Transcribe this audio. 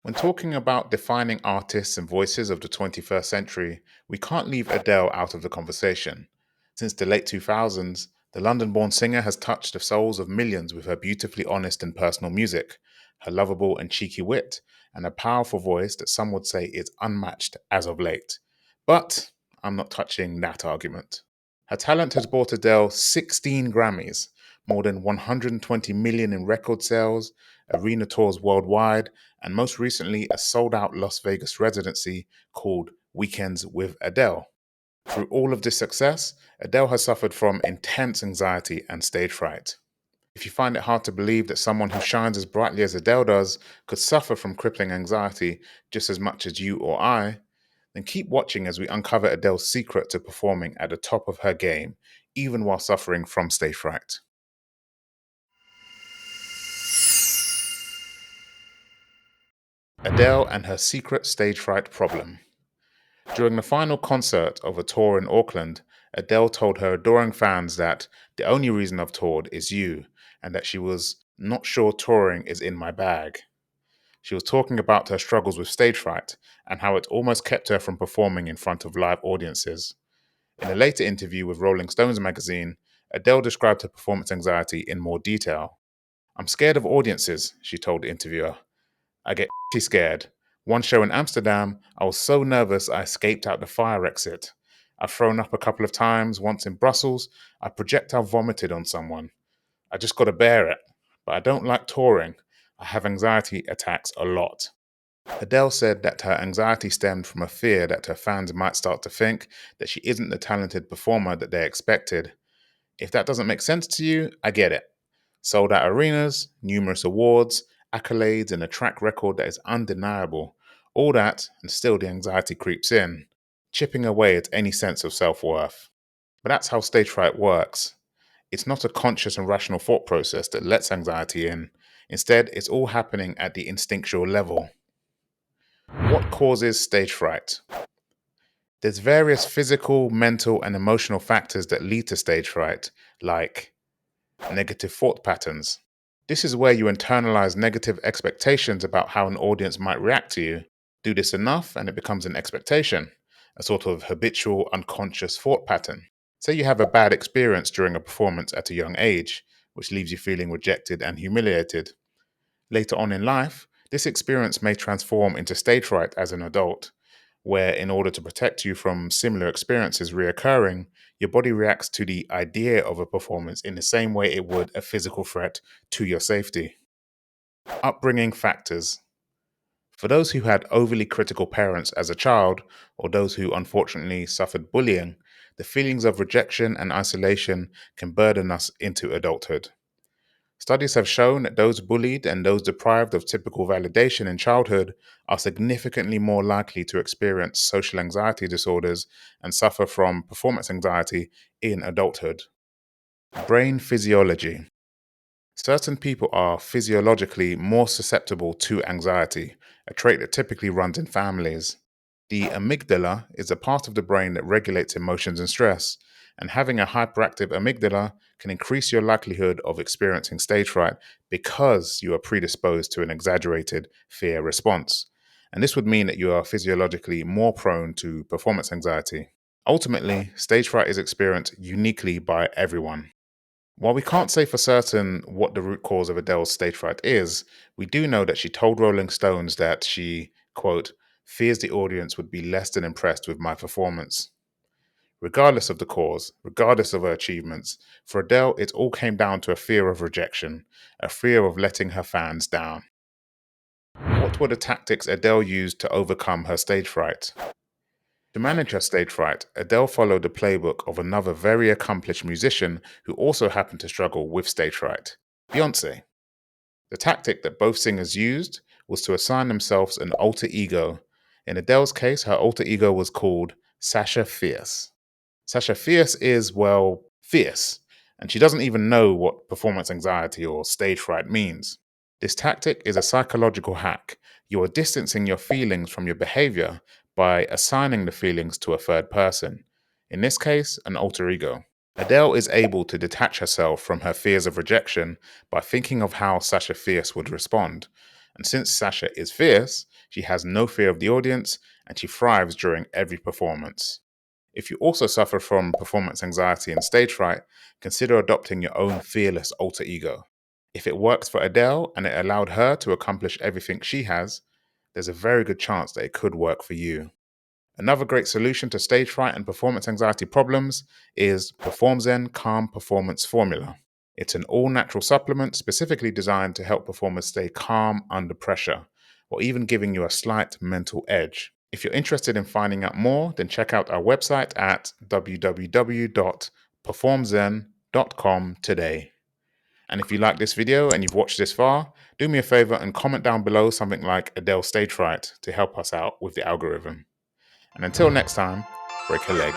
When talking about defining artists and voices of the 21st century, we can't leave Adele out of the conversation. Since the late 2000s, the London born singer has touched the souls of millions with her beautifully honest and personal music, her lovable and cheeky wit, and a powerful voice that some would say is unmatched as of late. But I'm not touching that argument. Her talent has brought Adele 16 Grammys, more than 120 million in record sales, arena tours worldwide, and most recently a sold out Las Vegas residency called Weekends with Adele. Through all of this success, Adele has suffered from intense anxiety and stage fright. If you find it hard to believe that someone who shines as brightly as Adele does could suffer from crippling anxiety just as much as you or I, then keep watching as we uncover Adele's secret to performing at the top of her game, even while suffering from stage fright. Adele and her secret stage fright problem. During the final concert of a tour in Auckland, Adele told her adoring fans that the only reason I've toured is you, and that she was not sure touring is in my bag. She was talking about her struggles with stage fright and how it almost kept her from performing in front of live audiences. In a later interview with Rolling Stones magazine, Adele described her performance anxiety in more detail. I'm scared of audiences, she told the interviewer. I get scared. One show in Amsterdam, I was so nervous I escaped out the fire exit. I've thrown up a couple of times. Once in Brussels, I projectile vomited on someone. I just got to bear it. But I don't like touring. I have anxiety attacks a lot. Adele said that her anxiety stemmed from a fear that her fans might start to think that she isn't the talented performer that they expected. If that doesn't make sense to you, I get it. Sold out arenas, numerous awards, accolades, and a track record that is undeniable. All that, and still the anxiety creeps in, chipping away at any sense of self worth. But that's how stage fright works. It's not a conscious and rational thought process that lets anxiety in. Instead, it's all happening at the instinctual level. What causes stage fright? There's various physical, mental, and emotional factors that lead to stage fright, like negative thought patterns. This is where you internalize negative expectations about how an audience might react to you. Do this enough and it becomes an expectation, a sort of habitual, unconscious thought pattern. Say you have a bad experience during a performance at a young age, which leaves you feeling rejected and humiliated. Later on in life, this experience may transform into stage fright as an adult, where in order to protect you from similar experiences reoccurring, your body reacts to the idea of a performance in the same way it would a physical threat to your safety. Upbringing factors. For those who had overly critical parents as a child, or those who unfortunately suffered bullying, the feelings of rejection and isolation can burden us into adulthood. Studies have shown that those bullied and those deprived of typical validation in childhood are significantly more likely to experience social anxiety disorders and suffer from performance anxiety in adulthood. Brain physiology. Certain people are physiologically more susceptible to anxiety, a trait that typically runs in families. The amygdala is a part of the brain that regulates emotions and stress, and having a hyperactive amygdala can increase your likelihood of experiencing stage fright because you are predisposed to an exaggerated fear response. And this would mean that you are physiologically more prone to performance anxiety. Ultimately, stage fright is experienced uniquely by everyone. While we can't say for certain what the root cause of Adele's stage fright is, we do know that she told Rolling Stones that she, quote, fears the audience would be less than impressed with my performance. Regardless of the cause, regardless of her achievements, for Adele, it all came down to a fear of rejection, a fear of letting her fans down. What were the tactics Adele used to overcome her stage fright? To manage her stage fright, Adele followed the playbook of another very accomplished musician who also happened to struggle with stage fright, Beyonce. The tactic that both singers used was to assign themselves an alter ego. In Adele's case, her alter ego was called Sasha Fierce. Sasha Fierce is, well, fierce, and she doesn't even know what performance anxiety or stage fright means. This tactic is a psychological hack. You are distancing your feelings from your behavior by assigning the feelings to a third person, in this case, an alter ego. Adele is able to detach herself from her fears of rejection by thinking of how Sasha Fierce would respond, And since Sasha is fierce, she has no fear of the audience and she thrives during every performance. If you also suffer from performance anxiety and stage fright, consider adopting your own fearless alter ego. If it works for Adele and it allowed her to accomplish everything she has, there's a very good chance that it could work for you. Another great solution to stage fright and performance anxiety problems is PerformZen Calm Performance Formula. It's an all-natural supplement specifically designed to help performers stay calm under pressure, or even giving you a slight mental edge. If you're interested in finding out more, then check out our website at www.performzen.com today. And if you like this video and you've watched this far, do me a favor and comment down below something like Adele stage fright to help us out with the algorithm. And until next time, break a leg.